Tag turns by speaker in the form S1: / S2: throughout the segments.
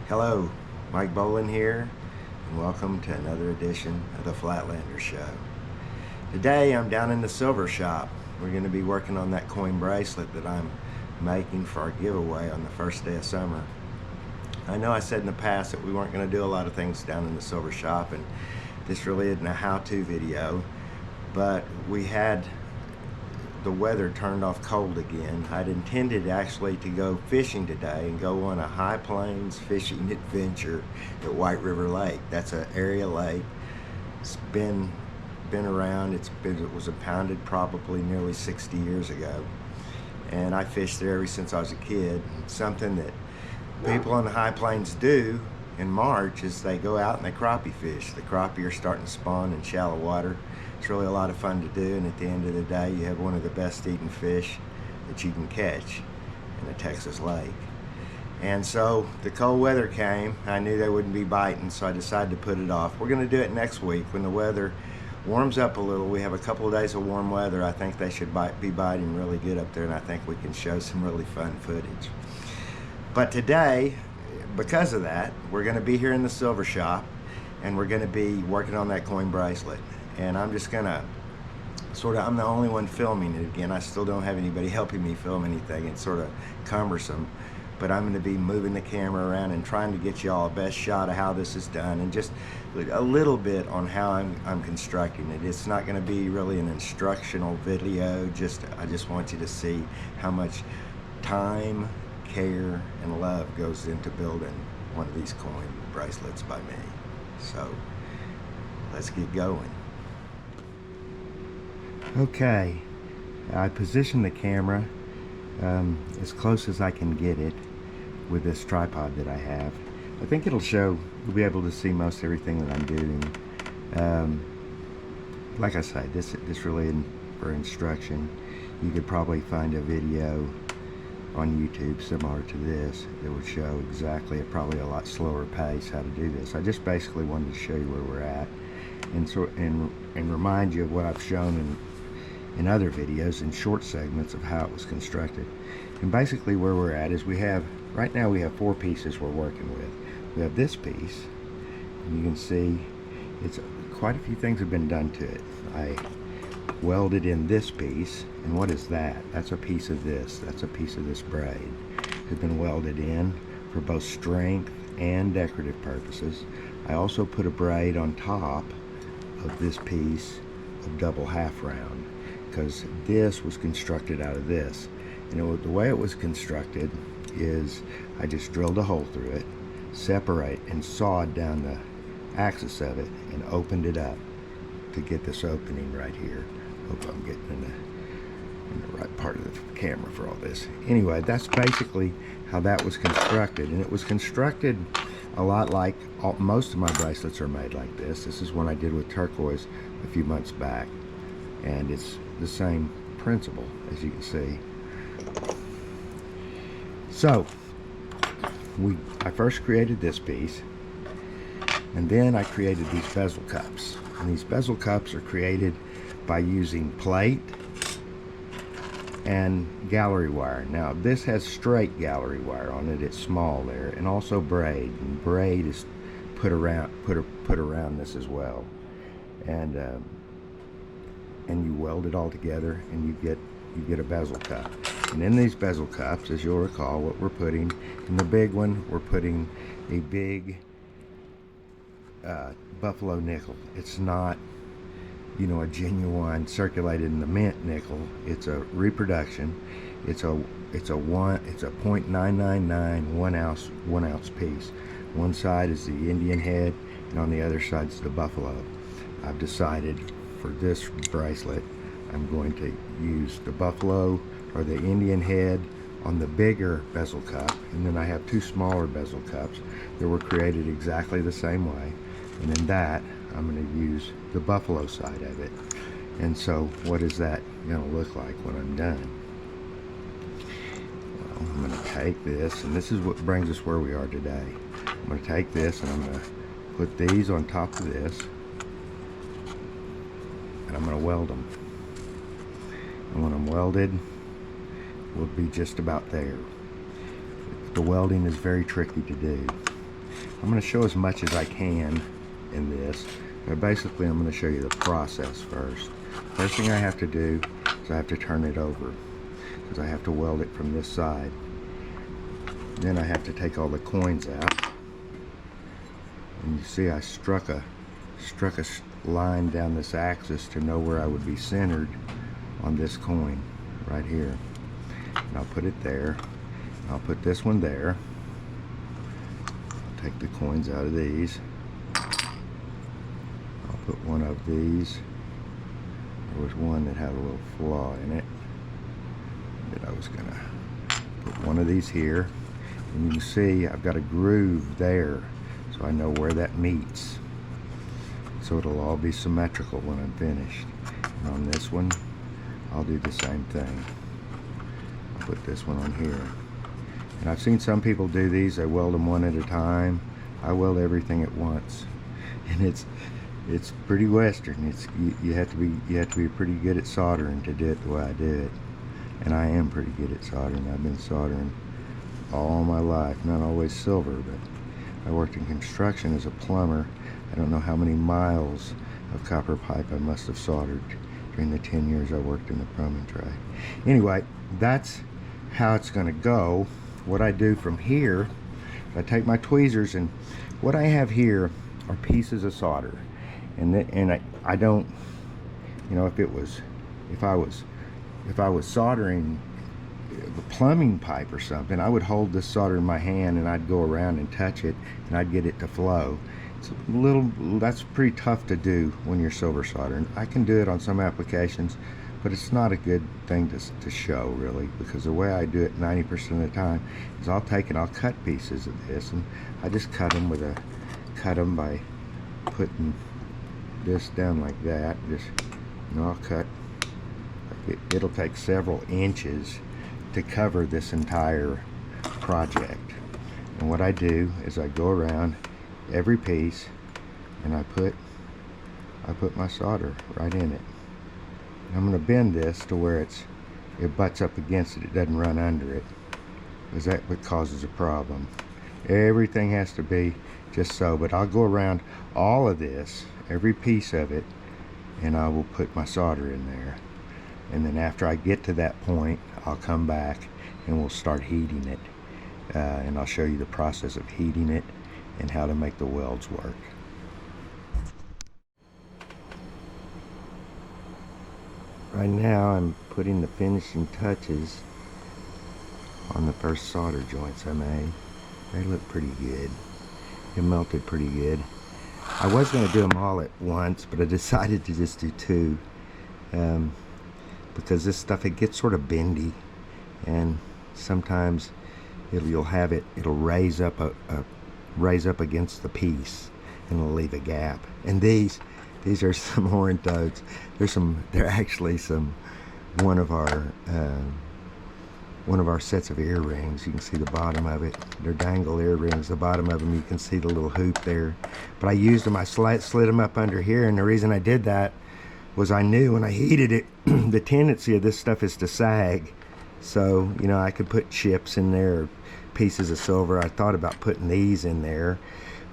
S1: Hello, Mike Bowlin here, and welcome to another edition of the Flatlanders Show. Today I'm down in the silver shop. We're going to be working on that coin bracelet that I'm making for our giveaway on the first day of summer. I know I said in the past that we weren't going to do a lot of things down in the silver shop, and this really isn't a how-to video, but we had the weather turned off cold again. I'd intended actually to go fishing today and go on a high plains fishing adventure at White River Lake. That's an area lake. It's been around. It was impounded probably nearly 60 years ago, and I fished there ever since I was a kid. It's something that people on the high plains do in March is they go out and they crappie fish. The crappie are starting to spawn in shallow water. It's really a lot of fun to do, and at the end of the day you have one of the best eating fish that you can catch in a Texas lake. And so the cold weather came. I knew they wouldn't be biting, so I decided to put it off. We're going to do it next week when the weather warms up a little. We have a couple of days of warm weather. I think they should be biting really good up there, and I think we can show some really fun footage. But today, because of that, we're going to be here in the silver shop, and we're going to be working on that coin bracelet. And I'm just going to I'm the only one filming it again. I still don't have anybody helping me film anything. It's sort of cumbersome. But I'm going to be moving the camera around and trying to get you all a best shot of how this is done, and just a little bit on how I'm constructing it. It's not going to be really an instructional video. I just want you to see how much time, care, and love goes into building one of these coin bracelets by me. So let's get going. Okay, I positioned the camera as close as I can get it with this tripod that I have. I think it'll show, you'll be able to see most everything that I'm doing. Like I said, this really isn't for instruction. You could probably find a video on YouTube similar to this that would show exactly at probably a lot slower pace how to do this. I just basically wanted to show you where we're at and remind you of what I've shown in other videos in short segments of how it was constructed. And basically where we're at is right now we have 4 pieces we're working with. We have this piece, and you can see it's quite a few things have been done to it. I welded in this piece, and what is that? That's a piece of this. That's a piece of this braid. It's been welded in for both strength and decorative purposes. I also put a braid on top of this piece of double half round, because this was constructed out of this. And the way it was constructed is I just drilled a hole through it, separate and sawed down the axis of it, and opened it up to get this opening right here. Hope I'm getting in the right part of the camera for all this. Anyway, that's basically how that was constructed, and it was constructed a lot like most of my bracelets are made like this. This is one I did with turquoise a few months back, and it's the same principle, as you can see. So I first created this piece, and then I created these bezel cups. And these bezel cups are created by using plate and gallery wire. Now this has straight gallery wire on it. It's small there, and also braid. And braid is put around this as well. And you weld it all together, and you get a bezel cup. And in these bezel cups, as you'll recall, what we're putting in the big one, we're putting a big buffalo nickel. It's not, a genuine circulated in the mint nickel. It's a reproduction. It's a 0.999 1 ounce piece. One side is the Indian head, and on the other side is the buffalo. I've decided for this bracelet I'm going to use the buffalo or the Indian head on the bigger bezel cup, and then I have 2 smaller bezel cups that were created exactly the same way, and in that I'm going to use the buffalo side of it. And so what is that going to look like when I'm done? Well, I'm going to take this, and this is what brings us where we are today. I'm going to take this and I'm going to put these on top of this, and I'm going to weld them. And when I'm welded, we'll be just about there. The welding is very tricky to do. I'm going to show as much as I can in this, but basically I'm going to show you the process first. First thing I have to do is I have to turn it over, because I have to weld it from this side. Then I have to take all the coins out. And you see I struck a line down this axis to know where I would be centered on this coin right here. And I'll put it there. I'll put this one there. I'll take the coins out of these. I'll put one of these. There was one that had a little flaw in it that I was gonna put one of these here. And you can see I've got a groove there, so I know where that meets. So it'll all be symmetrical when I'm finished. And on this one, I'll do the same thing. I'll put this one on here. And I've seen some people do these, they weld them one at a time. I weld everything at once. And it's pretty Western. You have to be pretty good at soldering to do it the way I do it. And I am pretty good at soldering. I've been soldering all my life, not always silver, but I worked in construction as a plumber. I don't know how many miles of copper pipe I must have soldered during the 10 years I worked in the plumbing trade. Anyway, that's how it's going to go. What I do from here, I take my tweezers, and what I have here are pieces of solder, and I don't, you know, if I was soldering the plumbing pipe or something, I would hold this solder in my hand and I'd go around and touch it and I'd get it to flow. It's a little, that's pretty tough to do when you're silver soldering. I can do it on some applications, but it's not a good thing to show really, because the way I do it 90% of the time is I'll take and I'll cut pieces of this, and I just cut them by putting this down like that. Just, you know, I'll cut. It'll take several inches to cover this entire project. And what I do is I go around every piece and I put my solder right in it. And I'm going to bend this to where it butts up against it. It doesn't run under it, because that's what causes a problem. Everything has to be just so. But I'll go around all of this, every piece of it, and I will put my solder in there. And then after I get to that point, I'll come back and we'll start heating it. And I'll show you the process of heating it and how to make the welds work. Right now I'm putting the finishing touches on the first solder joints I made. They look pretty good. It melted pretty good. I was going to do them all at once, but I decided to just do two. Because this stuff, it gets sort of bendy, and sometimes it'll raise up against the piece, and it'll leave a gap. And these are some horn toads. They're actually one of our sets of earrings. You can see the bottom of it. They're dangle earrings. The bottom of them, you can see the little hoop there. But I used them. I slid them up under here, and the reason I did that was I knew when I heated it, the tendency of this stuff is to sag. So, you know, I could put chips in there, or pieces of silver. I thought about putting these in there,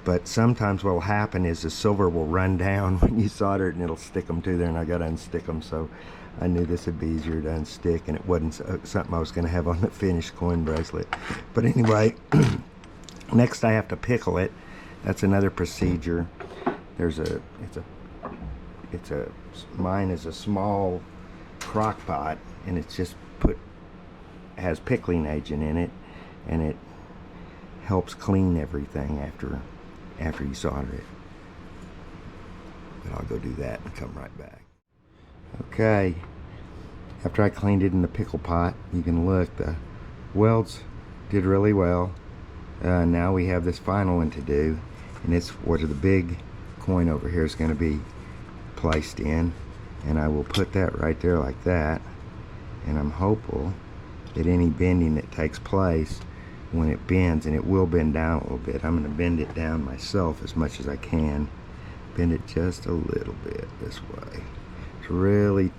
S1: but sometimes what will happen is the silver will run down when you solder it, and it'll stick them to there, and I got to unstick them. So I knew this would be easier to unstick, and it wasn't something I was going to have on the finished coin bracelet. But anyway, next I have to pickle it. That's another procedure. Mine is a small crock pot, and it's just has pickling agent in it, and it helps clean everything after you solder it. But I'll go do that and come right back. Okay, after I cleaned it in the pickle pot, you can look, the welds did really well. Now we have this final one to do, and it's where the big coin over here is going to be placed in, and I will put that right there like that, and I'm hopeful that any bending that takes place when it bends, and it will bend down a little bit, I'm going to bend it down myself as much as I can. Bend it just a little bit this way. It's really,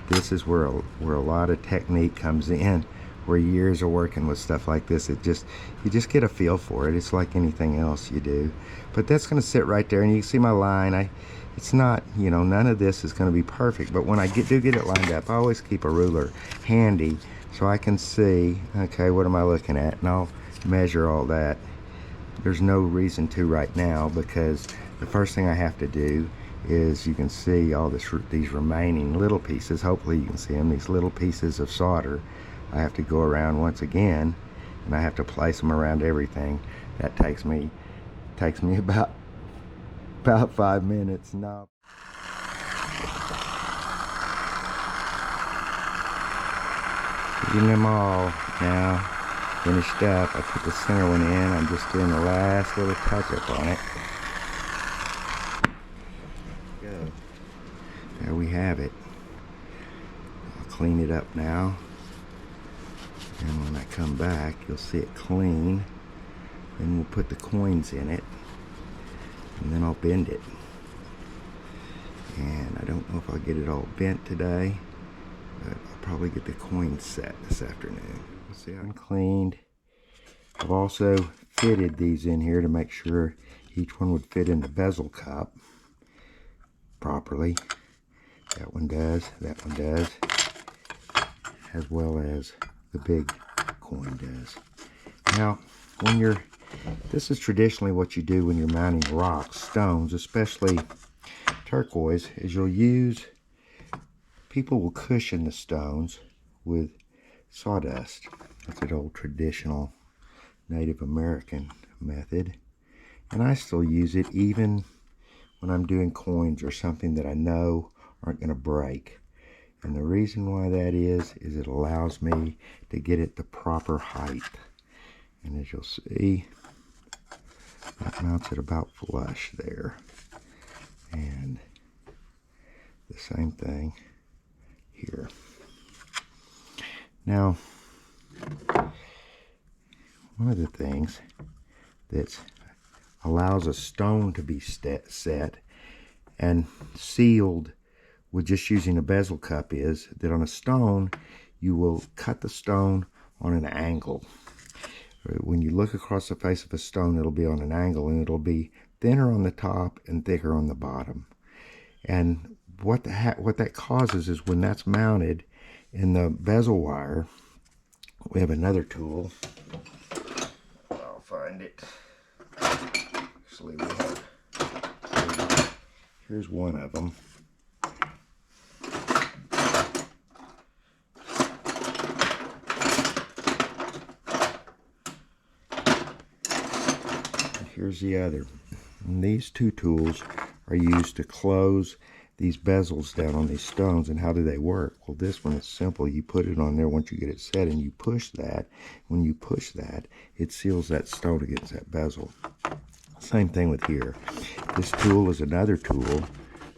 S1: this is where a lot of technique comes in where years of working with stuff like this, you just get a feel for it. It's like anything else you do. But that's going to sit right there, and you can see my line. It's not, you know, none of this is going to be perfect, but when I do get it lined up, I always keep a ruler handy so I can see, okay, what am I looking at, and I'll measure all that. There's no reason to right now, because the first thing I have to do is, you can see all these remaining little pieces, hopefully you can see them, these little pieces of solder. I have to go around once again, and I have to place them around everything. That takes me about 5 minutes. No. Getting them all now finished up. I put the center one in. I'm just doing the last little touch up on it. Go. There we have it. I'll clean it up now. And when I come back, you'll see it clean. Then we'll put the coins in it. And then I'll bend it. And I don't know if I'll get it all bent today, but I'll probably get the coins set this afternoon. We'll see how I'm cleaned. I've also fitted these in here to make sure each one would fit in the bezel cup properly. That one does, as well as the big coin does. Now, this is traditionally what you do when you're mounting rocks, stones, especially turquoise, is people will cushion the stones with sawdust. That's an old traditional Native American method. And I still use it even when I'm doing coins or something that I know aren't going to break. And the reason why that is it allows me to get it the proper height. And as you'll see, that mounts it about flush there. And the same thing here. Now, one of the things that allows a stone to be set and sealed with just using a bezel cup is that on a stone, you will cut the stone on an angle. When you look across the face of a stone, it'll be on an angle, and it'll be thinner on the top and thicker on the bottom. And what that causes is, when that's mounted in the bezel wire, we have another tool. I'll find it. Actually, here's one of them. Here's the other. And these two tools are used to close these bezels down on these stones. And how do they work? Well, this one is simple. You put it on there once you get it set, and you push that. When you push that, it seals that stone against that bezel. Same thing with here. This tool is another tool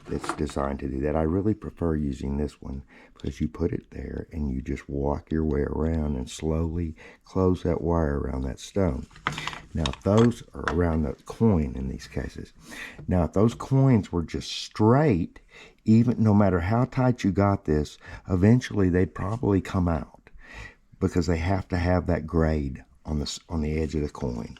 S1: that's designed to do that. I really prefer using this one because you put it there and you just walk your way around and slowly close that wire around that stone. Now, if those are around the coin in these cases. Now, if those coins were just straight, even no matter how tight you got this, eventually they'd probably come out because they have to have that grade on the edge of the coin.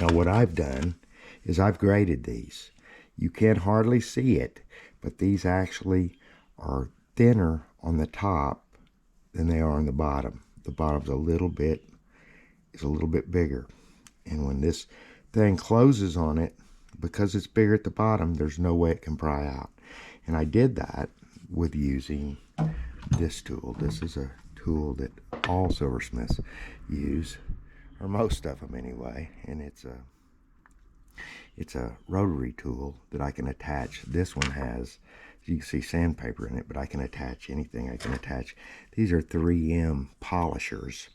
S1: Now, what I've done is I've graded these. You can't hardly see it, but these actually are thinner on the top than they are on the bottom. The bottom's a little bit bigger. And when this thing closes on it, because it's bigger at the bottom, there's no way it can pry out. And I did that with using this tool. This is a tool that all silversmiths use, or most of them anyway. And it's a rotary tool that I can attach. This one has, you can see, sandpaper in it, but I can attach anything. I can attach, these are 3M polishers,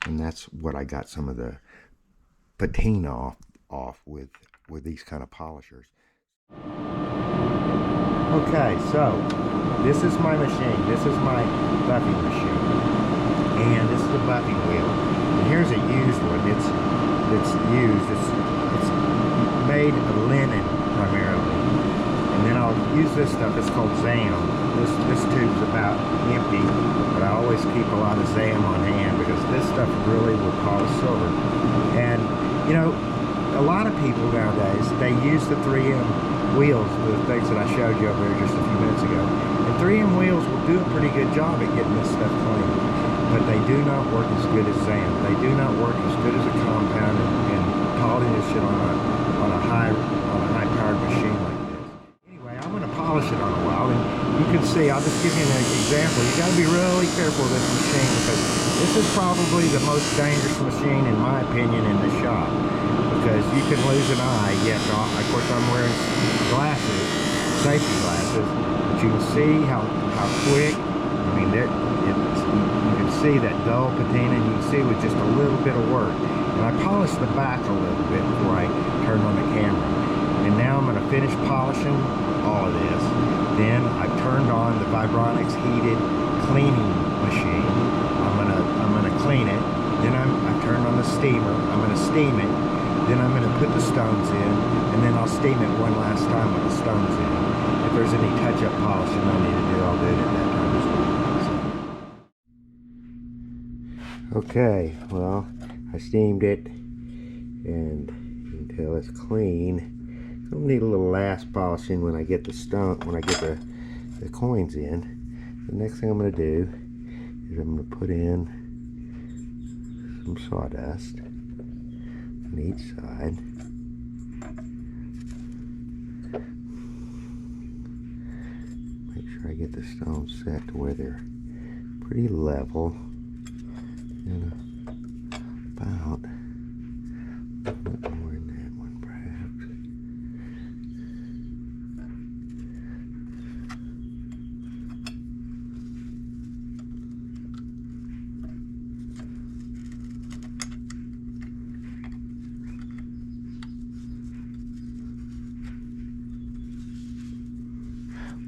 S1: and that's what I got some of the patina off with these kind of polishers. Okay, so this is my machine. This is my buffing machine, and this is the buffing wheel. And here's a used one. It's used. It's made of linen primarily, and then I'll use this stuff. It's called Zam. This tube's about empty, but I always keep a lot of Zam on hand because this stuff really will polish silver. And you know, a lot of people nowadays, they use the 3M wheels, the things that I showed you over there just a few minutes ago. And 3M wheels will do a pretty good job at getting this stuff clean, but they do not work as good as Zam. They do not work as good as a compound and polishing this shit on a high-powered machine like this. Anyway, I'm going to polish it on a while, and you can see, I'll just give you an example. You got to be really careful with this machine because this is probably the most dangerous machine, in my opinion, in the shop. Because you can lose an eye. Yes, of course I'm wearing glasses, safety glasses, but you can see how quick. I mean, you can see that dull patina, and you can see with just a little bit of work. And I polished the back a little bit before I turned on the camera. And now I'm going to finish polishing all of this. Then I've turned on the Vibronics heated cleaning machine. I'm gonna clean it. Then I've turned on the steamer. I'm going to steam it. Then I'm going to put the stones in, and then I'll steam it one last time with the stones in. If there's any touch-up polishing I need to do, I'll do it at that time as well. Okay, well, I steamed it, and until it's clean, I'll need a little last polishing when I get the the coins in. The next thing I'm going to do is I'm going to put in some sawdust on each side. Make sure I get the stones set to where they're pretty level and about a bit more in that one perhaps.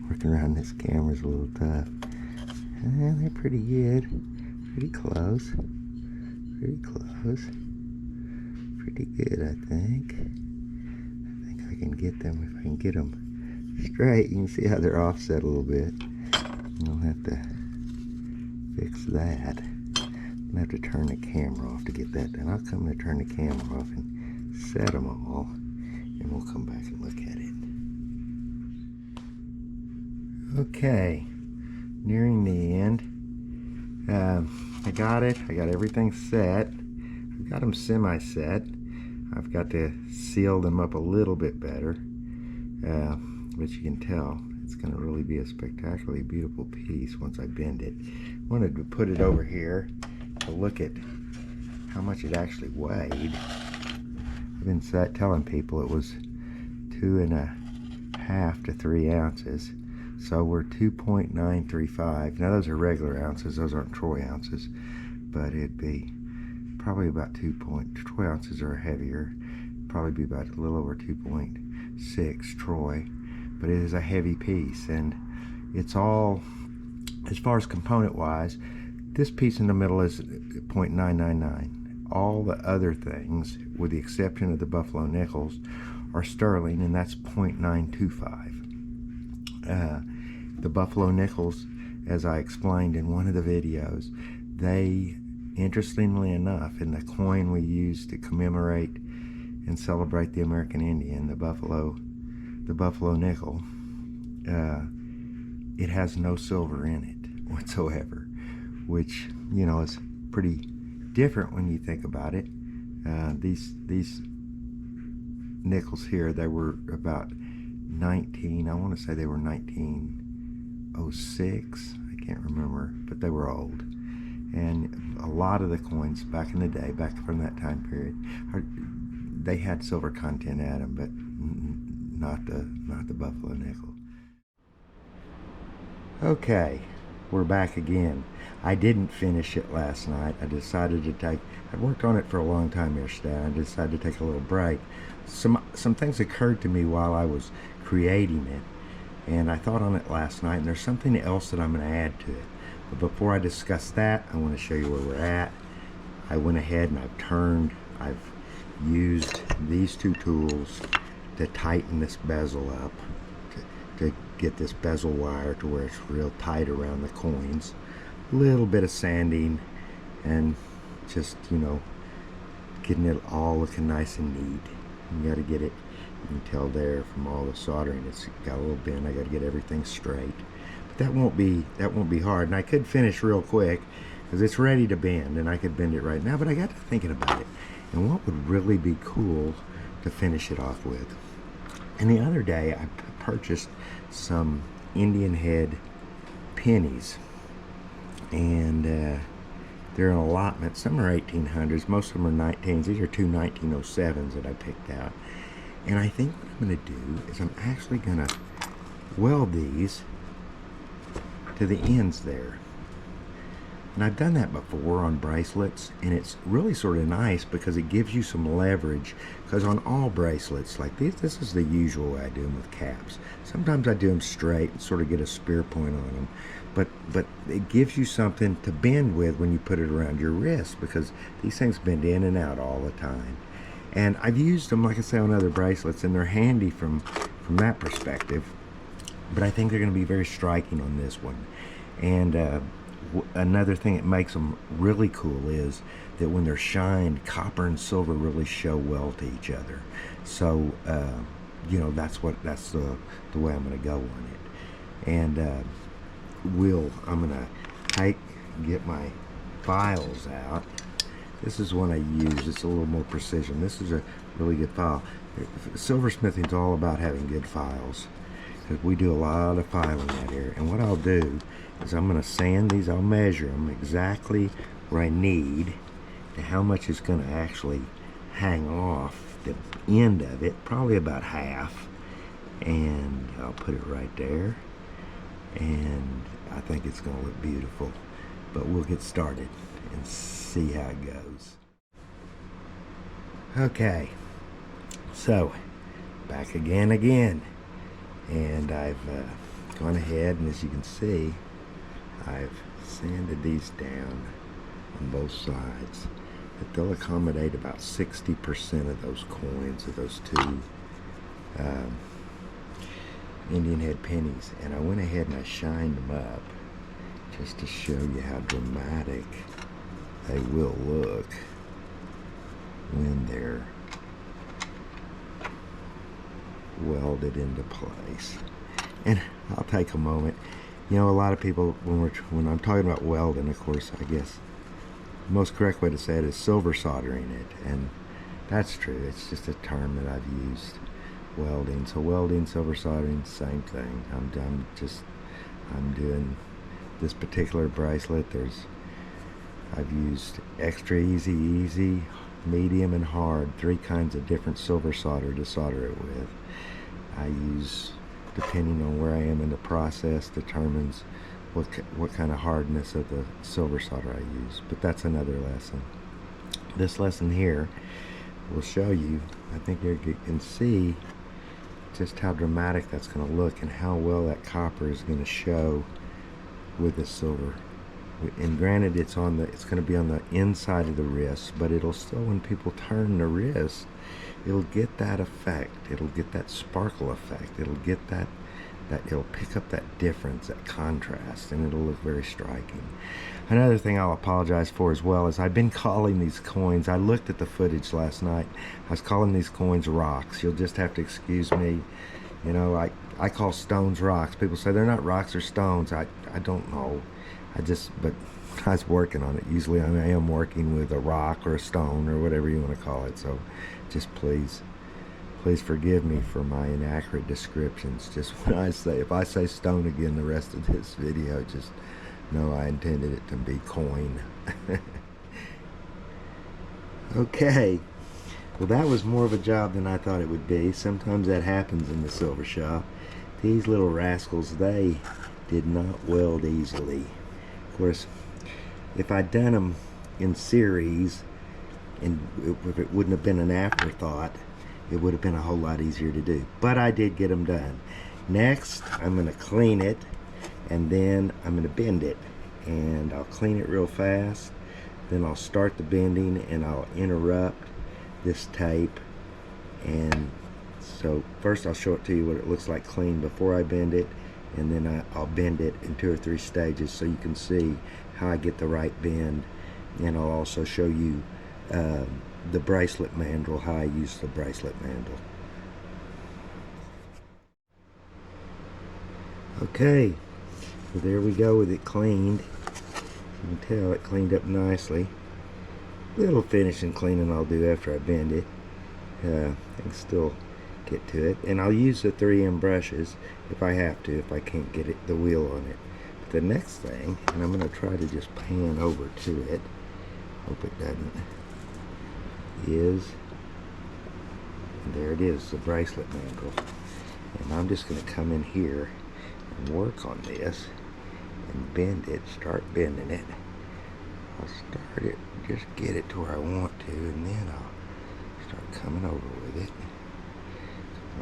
S1: Working around this camera's a little tough. And they're pretty good. Pretty close. Pretty close. Pretty good, I think. I think I can get them if I can get them straight. You can see how they're offset a little bit. I'll have to fix that. I'm gonna have to turn the camera off to get that done. I'll come to turn the camera off and set them all, and we'll come back and look at it. Okay, nearing the end. I got it. I got everything set. I've got them semi-set. I've got to seal them up a little bit better, but you can tell it's going to really be a spectacularly beautiful piece once I bend it. I wanted to put it over here to look at how much it actually weighed. I've been telling people it was 2.5 to 3 ounces. So we're 2.935. Now those are regular ounces, those aren't troy ounces, but it'd be probably about 2 ounces or heavier. Probably be about a little over 2.6 troy, but it is a heavy piece, and it's all, as far as component wise, this piece in the middle is 0.999. All the other things, with the exception of the buffalo nickels, are sterling, and that's 0.925. The buffalo nickels, as I explained in one of the videos, they, interestingly enough, in the coin we use to commemorate and celebrate the American Indian, the buffalo nickel, it has no silver in it whatsoever, which, you know, is pretty different when you think about it. These nickels here, they were about I want to say they were 1906, I can't remember, but they were old. And a lot of the coins back in the day, back from that time period, they had silver content at them, but not the buffalo nickel. Okay, we're back again. I didn't finish it last night. I decided to I worked on it for a long time yesterday. I decided to take a little break. Some things occurred to me while I was creating it, and I thought on it last night, and there's something else that I'm going to add to it. But before I discuss that, I want to show you where we're at. I went ahead and I've used these two tools to tighten this bezel up, get this bezel wire to where it's real tight around the coins. A little bit of sanding and just, you know, getting it all looking nice and neat. You got to get it, you can tell there from all the soldering, it's got a little bend. I got to get everything straight. But that won't be hard, and I could finish real quick because it's ready to bend, and I could bend it right now. But I got to thinking about it, and what would really be cool to finish it off with. And the other day I purchased some Indian head pennies, and they're an allotment. Some are 1800s, most of them are 19s. These are two 1907s that I picked out. And I think what I'm going to do is I'm actually going to weld these to the ends there. And I've done that before on bracelets, and it's really sort of nice because it gives you some leverage. Because on all bracelets like this is the usual way I do them with caps. Sometimes I do them straight and sort of get a spear point on them. But it gives you something to bend with when you put it around your wrist, because these things bend in and out all the time. And I've used them, like I say, on other bracelets, and they're handy from that perspective. But I think they're going to be very striking on this one. And another thing that makes them really cool is that when they're shined, copper and silver really show well to each other. So you know, that's the way I'm going to go on it. And I'm going to get my files out. This is one I use. It's a little more precision. This is a really good file. Silversmithing is all about having good files, because we do a lot of filing out here. And what I'll do is I'm going to sand these. I'll measure them exactly where I need and how much is going to actually hang off the end of it, probably about half. And I'll put it right there. And I think it's going to look beautiful. But we'll get started and see how it goes. Okay, so back again, and I've gone ahead, and as you can see, I've sanded these down on both sides. But they'll accommodate about 60% of those coins, of those two Indian head pennies. And I went ahead and I shined them up just to show you how dramatic they will look when they're welded into place. And I'll take a moment. You know, a lot of people, when I'm talking about welding, of course, I guess the most correct way to say it is silver soldering it, and that's true. It's just a term that I've used. Welding. So welding, silver soldering, same thing. I'm doing this particular bracelet. I've used extra easy, medium, and hard, 3 kinds of different silver solder to solder it with. I use, depending on where I am in the process, determines what kind of hardness of the silver solder I use. But that's another lesson. This lesson here will show you, I think you can see just how dramatic that's going to look and how well that copper is going to show with the silver. And granted, it's going to be on the inside of the wrist, but it'll still, when people turn the wrist, it'll get that effect. It'll get that sparkle effect. It'll get it'll pick up that difference, that contrast, and it'll look very striking. Another thing I'll apologize for as well is I've been calling these coins, I looked at the footage last night, I was calling these coins rocks. You'll just have to excuse me. You know, I call stones rocks. People say they're not rocks or stones. I don't know. But I was working on it. Usually I am working with a rock or a stone or whatever you want to call it. So just please forgive me for my inaccurate descriptions. Just if I say stone again the rest of this video, just know I intended it to be coin. Okay. Well, that was more of a job than I thought it would be. Sometimes that happens in the silver shop. These little rascals, they did not weld easily. Of course, if I'd done them in series, and if it wouldn't have been an afterthought, it would have been a whole lot easier to do. But I did get them done. Next, I'm going to clean it, and then I'm going to bend it. And I'll clean it real fast. Then I'll start the bending, and I'll interrupt this tape. And so first I'll show it to you what it looks like clean before I bend it, and then I'll bend it in 2 or 3 stages so you can see how I get the right bend. And I'll also show you the bracelet mandrel, how I use the bracelet mandrel. Okay, so there we go with it cleaned. You can tell it cleaned up nicely. Little finishing cleaning I'll do after I bend it. I can still get to it, and I'll use the 3M brushes if I have to, if I can't get the wheel on it. But the next thing, and I'm going to try to just pan over to it, hope it doesn't, is, and there it is, the bracelet mandrel. And I'm just going to come in here and work on this and bend it, start bending it. I'll start it, just get it to where I want to, and then I'll start coming over with it.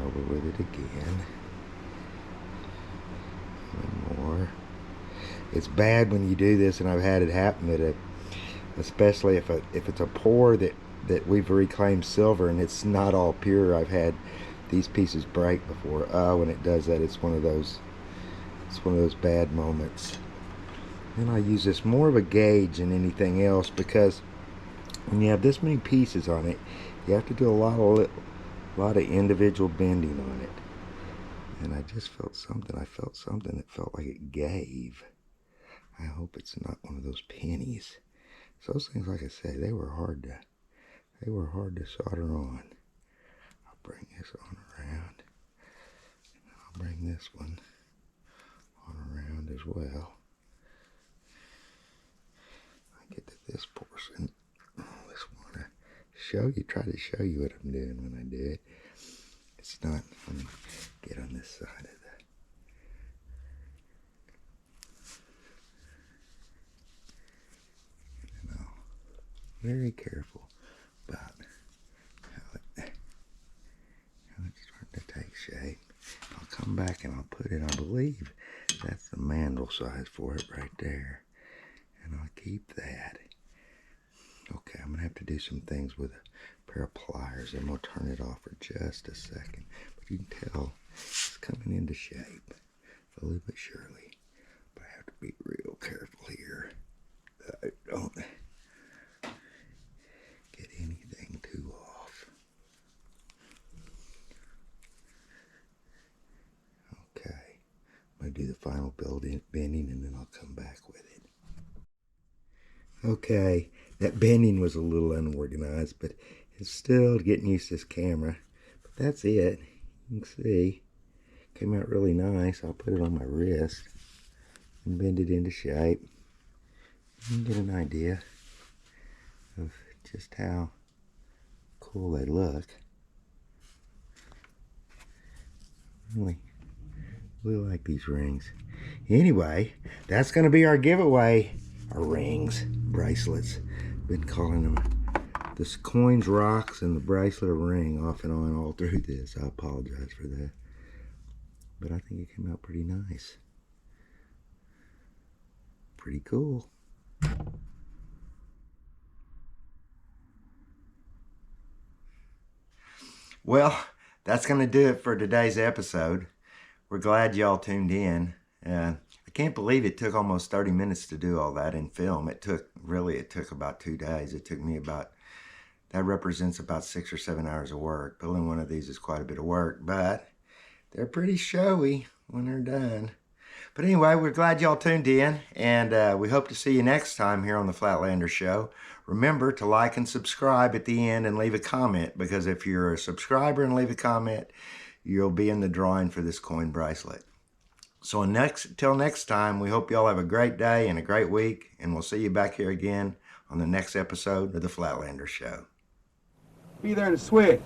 S1: Over with it again. One more. It's bad when you do this, and I've had it happen, especially if it's a pour that we've reclaimed silver and it's not all pure. I've had these pieces break before. When it does that, it's one of those bad moments. And I use this more of a gauge than anything else, because when you have this many pieces on it, you have to do a lot of individual bending on it. And I just felt something. I felt something that felt like it gave. I hope it's not one of those pennies. So those things, like I say, they were hard to solder on. I'll bring this on around. I'll bring this one on around as well. I get to this portion. I just want to try to show you what I'm doing when I do it. It's not, let me get on this side of that. And I'll be very careful about how it's starting to take shape. I'll come back and I'll put it, I believe that's the mandrel size for it right there. And I'll keep that. Okay, I'm going to have to do some things with a pair of pliers, and we'll turn it off for just a second. But you can tell it's coming into shape, slowly but surely. But I have to be real careful here that I don't get anything too off. Okay, I'm going to do the final bending, and then I'll come back with it. Okay, that bending was a little unorganized, but it's still getting used to this camera. But that's it. You can see, came out really nice. I'll put it on my wrist and bend it into shape. You can get an idea of just how cool they look. Really like these rings. Anyway, that's going to be our giveaway. Our rings, bracelets. Been calling them the coins, rocks, and the bracelet a ring off and on all through this. I apologize for that. But I think it came out pretty nice. Pretty cool. Well, that's going to do it for today's episode. We're glad y'all tuned in. I can't believe it took almost 30 minutes to do all that in film. It took about 2 days. It took me that represents about 6 or 7 hours of work. Building one of these is quite a bit of work, but they're pretty showy when they're done. But anyway, we're glad y'all tuned in, and we hope to see you next time here on the Flatlanders Show. Remember to like and subscribe at the end and leave a comment, because if you're a subscriber and leave a comment, you'll be in the drawing for this coin bracelet. So till next time, we hope y'all have a great day and a great week, and we'll see you back here again on the next episode of the Flatlanders Show.
S2: Be there to switch.